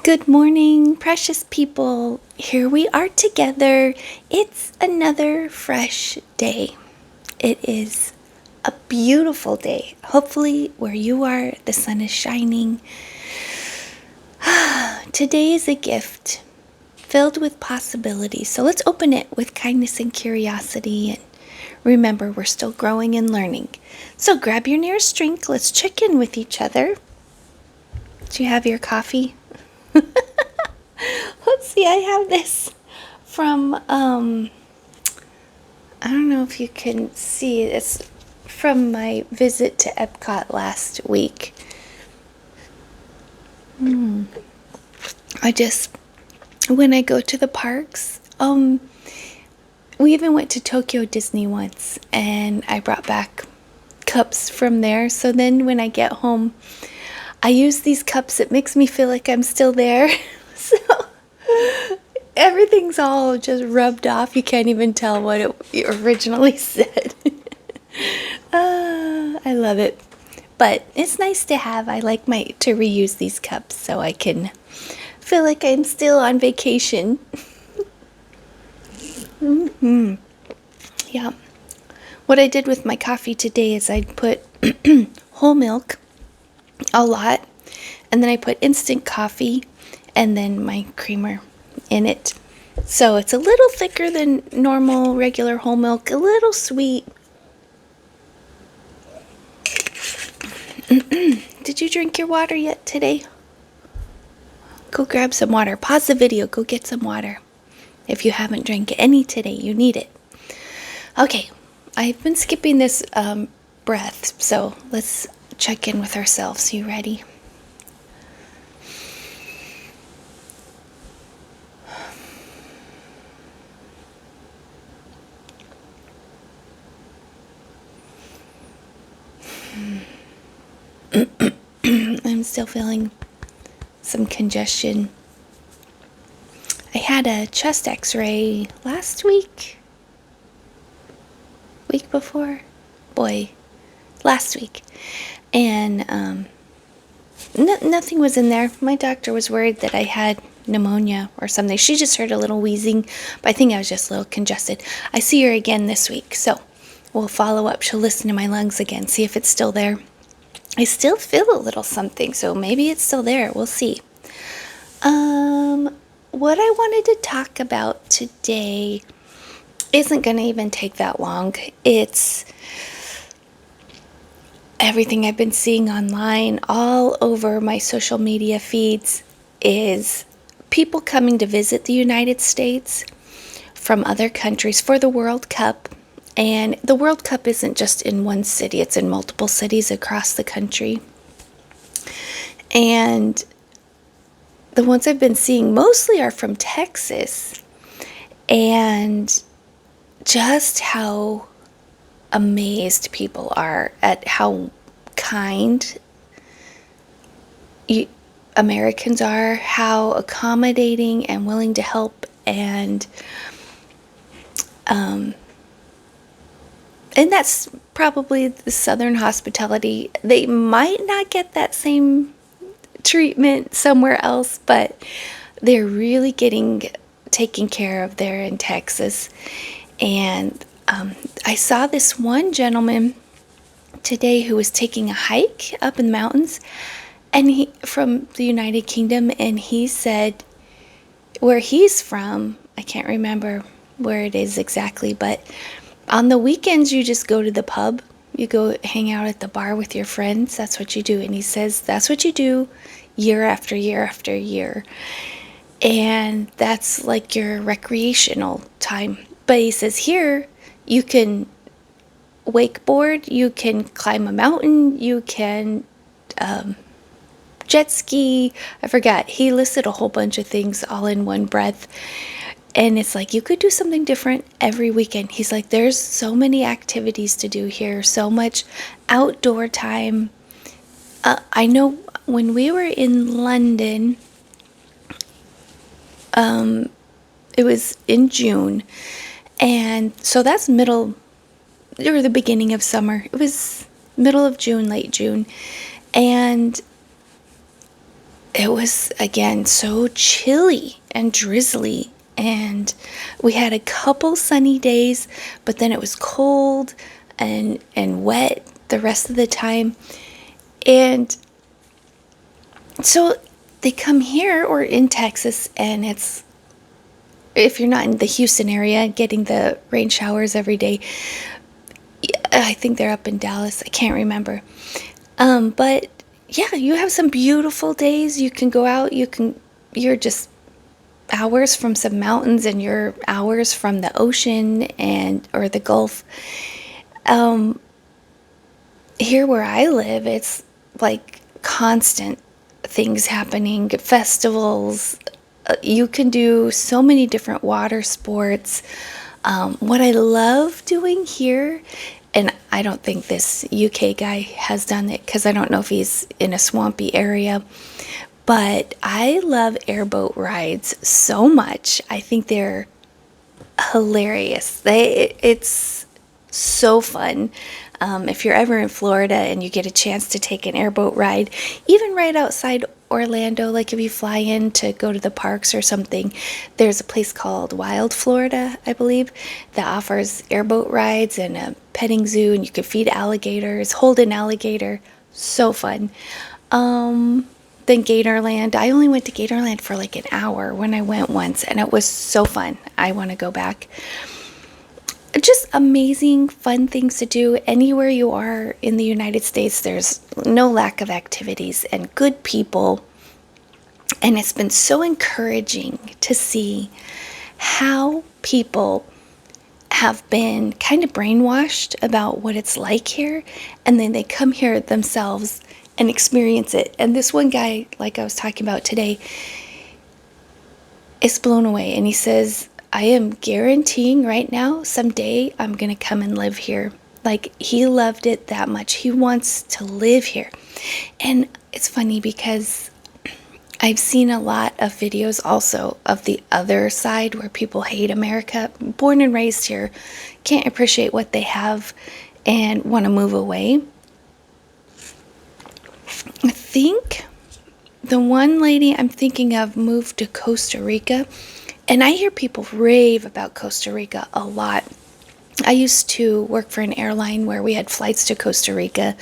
Good morning, precious people. Here we are together. It's another fresh day. It is a beautiful day. Hopefully, where you are, the sun is shining. Today is a gift filled with possibilities. So let's open it with kindness and curiosity. And remember, we're still growing and learning. So grab your nearest drink. Let's check in with each other. Do you have your coffee? Let's see, I have this from, I don't know if you can see, it's from my visit to Epcot last week. When I go to the parks, we even went to Tokyo Disney once, and I brought back cups from there. So then when I get home, I use these cups. It makes me feel like I'm still there. So everything's all just rubbed off. You can't even tell what it originally said. I love it. But it's nice to have. I like to reuse these cups so I can feel like I'm still on vacation. Yeah. What I did with my coffee today is I put whole milk, a lot, and then I put instant coffee and then my creamer in it. So it's a little thicker than normal regular whole milk, a little sweet. Did you drink your water yet today? Go grab some water. Pause the video. Go get some water. If you haven't drank any today, you need it. Okay, I've been skipping this breath, so let's check in with ourselves. You ready? I'm still feeling some congestion. I had a chest x-ray last week before, last week, and nothing was in there. My doctor was worried that I had pneumonia or something. She just heard a little wheezing, but I think I was just a little congested. I see her again this week, so we'll follow up. She'll listen to my lungs again, see if it's still there. I still feel a little something, so maybe it's still there. We'll see. What I wanted to talk about today isn't going to even take that long. It's everything I've been seeing online all over my social media feeds is people coming to visit the United States from other countries for the World Cup. And the World Cup isn't just in one city, it's in multiple cities across the country. And the ones I've been seeing mostly are from Texas. And just how amazed people are at how kind Americans are, how accommodating and willing to help, and that's probably the Southern hospitality. They might not get that same treatment somewhere else, but they're really getting taken care of there in Texas. And I saw this one gentleman today who was taking a hike up in the mountains, and he from the United Kingdom, and he said where he's from, I can't remember where it is exactly, but on the weekends you just go to the pub, you go hang out at the bar with your friends. That's what you do. And he says that's what you do year after year after year, and that's like your recreational time. But he says here you can wakeboard, you can climb a mountain, you can jet ski. I forgot. He listed a whole bunch of things all in one breath. And it's like you could do something different every weekend. He's like, there's so many activities to do here, so much outdoor time. I know when we were in London, it was in June. And so that's middle or the beginning of summer. It was middle of June, late June. And it was again so chilly and drizzly, and we had a couple sunny days, but then it was cold and wet the rest of the time. And so they come here or in Texas, and it's, if you're not in the Houston area getting the rain showers every day, I think they're up in Dallas. I can't remember. But yeah, you have some beautiful days. You can go out. You're just hours from some mountains, and you're hours from the ocean and or the Gulf. Here where I live, it's like constant things happening, festivals. You can do so many different water sports. What I love doing here, and I don't think this UK guy has done it because I don't know if he's in a swampy area, but I love airboat rides so much. I think they're hilarious. It's so fun. If you're ever in Florida and you get a chance to take an airboat ride, even right outside Orlando, like if you fly in to go to the parks or something, there's a place called Wild Florida, I believe, that offers airboat rides and a petting zoo, and you can feed alligators, hold an alligator. So fun. Then Gatorland. I only went to Gatorland for like an hour when I went once, and it was so fun. I want to go back. Just amazing, fun things to do. Anywhere you are in the United States, there's no lack of activities and good people. And it's been so encouraging to see how people have been kind of brainwashed about what it's like here, and then they come here themselves and experience it. And this one guy, like I was talking about today, is blown away, and he says, I am guaranteeing right now, someday I'm going to come and live here. Like, he loved it that much. He wants to live here. And it's funny because I've seen a lot of videos also of the other side where people hate America, born and raised here, can't appreciate what they have and want to move away. I think the one lady I'm thinking of moved to Costa Rica. And I hear people rave about Costa Rica a lot. I used to work for an airline where we had flights to Costa Rica.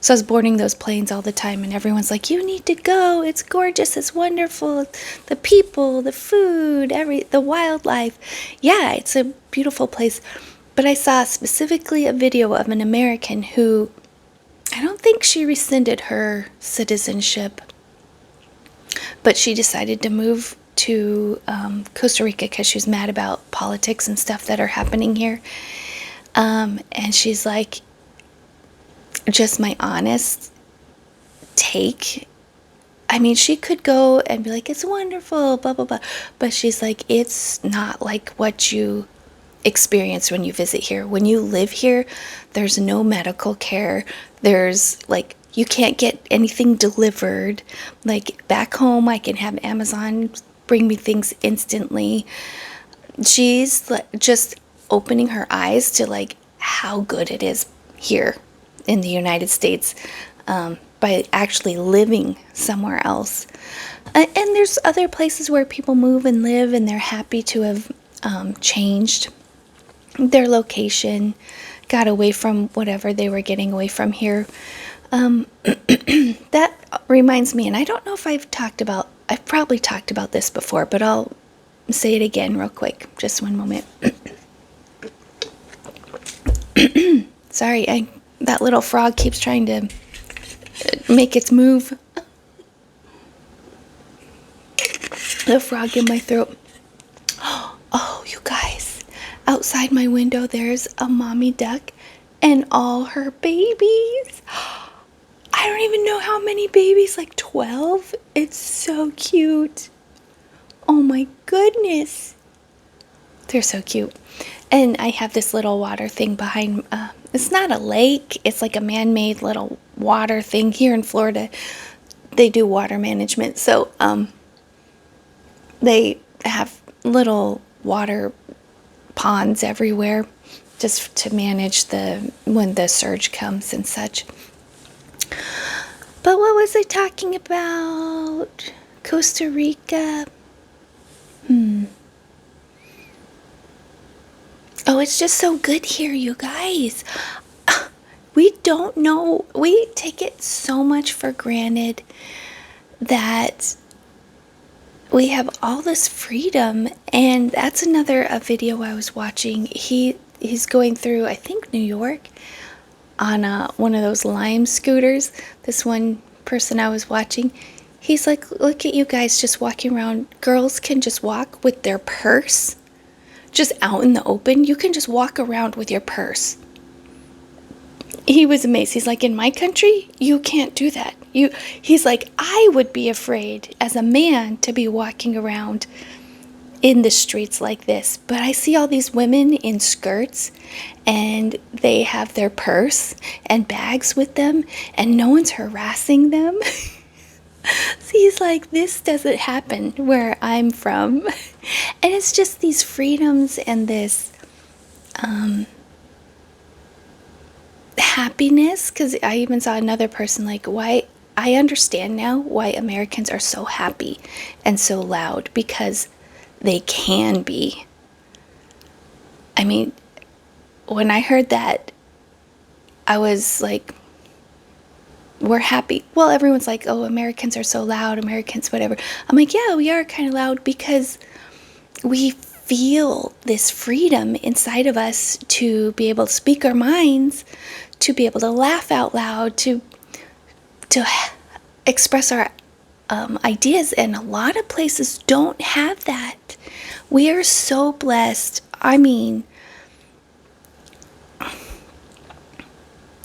So I was boarding those planes all the time, and everyone's like, you need to go. It's gorgeous. It's wonderful. The people, the food, the wildlife. Yeah, it's a beautiful place. But I saw specifically a video of an American who, I don't think she rescinded her citizenship, but she decided to move to Costa Rica because she was mad about politics and stuff that are happening here. And she's like, just my honest take. I mean, she could go and be like, it's wonderful, blah, blah, blah. But she's like, it's not like what you experience when you visit here. When you live here, there's no medical care. There's like, you can't get anything delivered. Like back home, I can have Amazon bring me things instantly. She's just opening her eyes to like how good it is here in the United States by actually living somewhere else. And there's other places where people move and live, and they're happy to have changed their location, got away from whatever they were getting away from here. That reminds me, and I don't know if I've probably talked about this before, but I'll say it again real quick. Just one moment. Sorry, that little frog keeps trying to make its move. The frog in my throat. Oh, you guys. Outside my window, there's a mommy duck and all her babies. I don't even know how many babies, like 12. It's so cute. Oh my goodness. They're so cute. And I have this little water thing behind, it's not a lake, it's like a man-made little water thing. Here in Florida, they do water management. So they have little water ponds everywhere just to manage when the surge comes and such. But what was I talking about? Costa Rica. Oh, it's just so good here, you guys. We don't know. We take it so much for granted that we have all this freedom. And that's another a video I was watching. He's going through, I think, New York on one of those Lime scooters. This one person I was watching, he's like, look at you guys just walking around. Girls can just walk with their purse just out in the open. You can just walk around with your purse. He was amazed. He's like, in my country, you can't do that. He's like, I would be afraid as a man to be walking around in the streets like this. But I see all these women in skirts and they have their purse and bags with them and no one's harassing them. So he's like, this doesn't happen where I'm from. And it's just these freedoms and this happiness. Because I even saw another person like, why I understand now why Americans are so happy and so loud, because they can be. I mean, when I heard that, I was like, we're happy. Well, everyone's like, oh, Americans are so loud, Americans, whatever. I'm like, yeah, we are kind of loud because we feel this freedom inside of us to be able to speak our minds, to be able to laugh out loud, to express our ideas. And a lot of places don't have that. We are so blessed. I mean,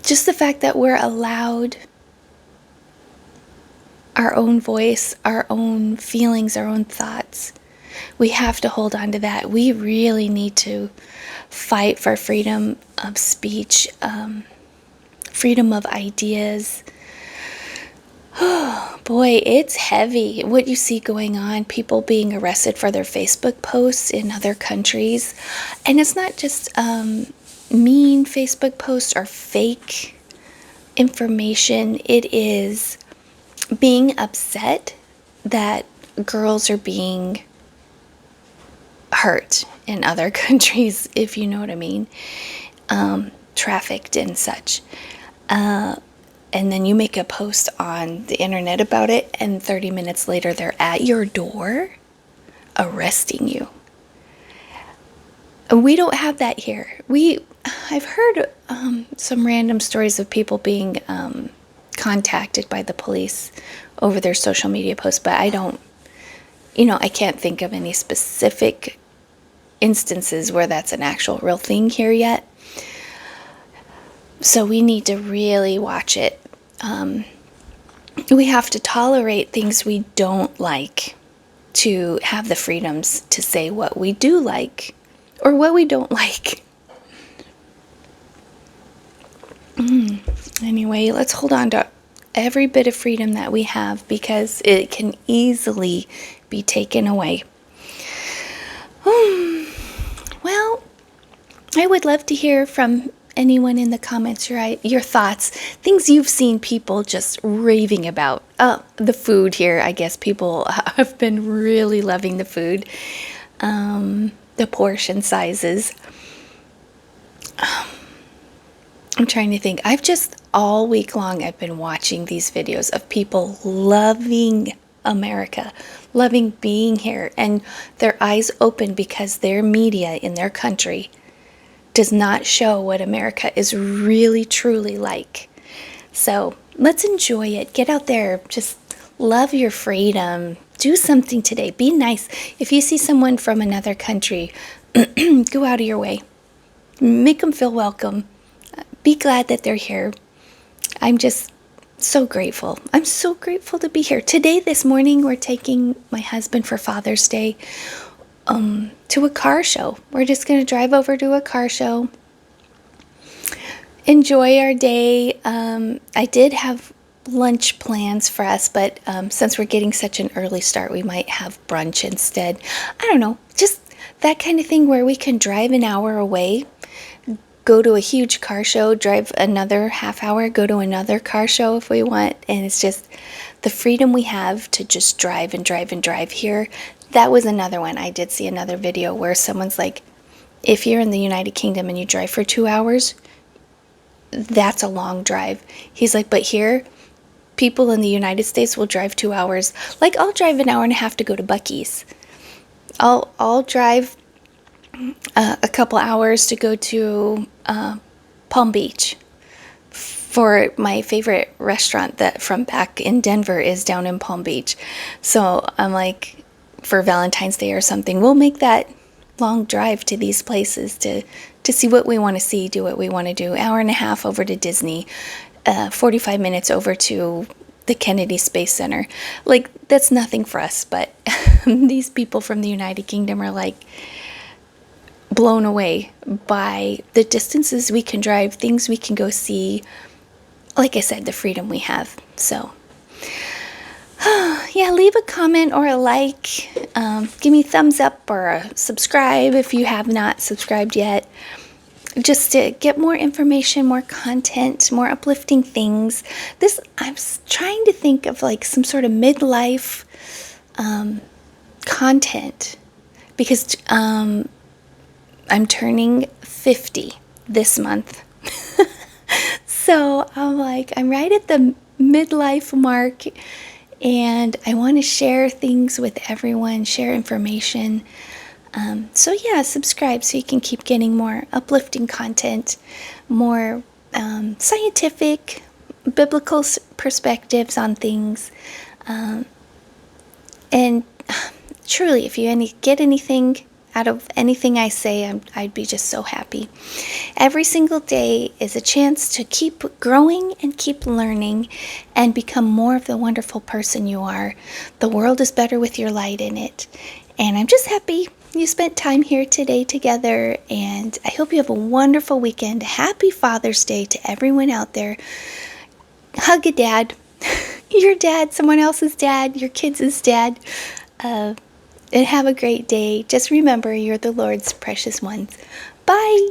just the fact that we're allowed our own voice, our own feelings, our own thoughts. We have to hold on to that. We really need to fight for freedom of speech, freedom of ideas. Oh, boy, it's heavy what you see going on. People being arrested for their Facebook posts in other countries. And it's not just mean Facebook posts or fake information. It is being upset that girls are being hurt in other countries, if you know what I mean, trafficked and such. And then you make a post on the internet about it, and 30 minutes later they're at your door arresting you. And we don't have that here. I've heard some random stories of people being contacted by the police over their social media posts, but I can't think of any specific instances where that's an actual real thing here yet. So we need to really watch it. We have to tolerate things we don't like to have the freedoms to say what we do like or what we don't like. Anyway, let's hold on to every bit of freedom that we have because it can easily be taken away. Well, I would love to hear from anyone in the comments your thoughts, things you've seen people just raving about. The food here, I guess people have been really loving the food, the portion sizes. I'm trying to think. All week long, I've been watching these videos of people loving America, loving being here, and their eyes open because their media in their country does not show what America is really, truly like. So let's enjoy it. Get out there. Just love your freedom. Do something today. Be nice. If you see someone from another country, go out of your way. Make them feel welcome. Be glad that they're here. I'm just so grateful. I'm so grateful to be here. This morning, we're taking my husband for Father's Day to a car show. We're just going to drive over to a car show, enjoy our day. I did have lunch plans for us, but since we're getting such an early start, we might have brunch instead. I don't know, just that kind of thing where we can drive an hour away, go to a huge car show, drive another half hour, go to another car show if we want. And it's just the freedom we have to just drive and drive and drive here. That was another one. I did see another video where someone's like, if you're in the United Kingdom and you drive for 2 hours, that's a long drive. He's like, but here, people in the United States will drive 2 hours. Like, I'll drive an hour and a half to go to Buc-ee's. I'll drive a couple hours to go to Palm Beach, for my favorite restaurant that from back in Denver is down in Palm Beach. So I'm like, for Valentine's Day or something, we'll make that long drive to these places to see what we want to see, do what we want to do. Hour and a half over to Disney, 45 minutes over to the Kennedy Space Center. Like, that's nothing for us, but these people from the United Kingdom are like blown away by the distances we can drive, things we can go see. Like I said, the freedom we have. So, yeah, leave a comment or a like. Give me a thumbs up or a subscribe if you have not subscribed yet. Just to get more information, more content, more uplifting things. I'm trying to think of like some sort of midlife content, because I'm turning 50 this month. So I'm like, I'm right at the midlife mark, and I want to share things with everyone, share information. So yeah, subscribe so you can keep getting more uplifting content, more scientific, biblical perspectives on things. And truly, if you get anything out of anything I say, I'd be just so happy. Every single day is a chance to keep growing and keep learning and become more of the wonderful person you are. The world is better with your light in it. And I'm just happy you spent time here today together, and I hope you have a wonderful weekend. Happy Father's Day to everyone out there. Hug a dad, your dad, someone else's dad, your kids' dad. And have a great day. Just remember, you're the Lord's precious ones. Bye.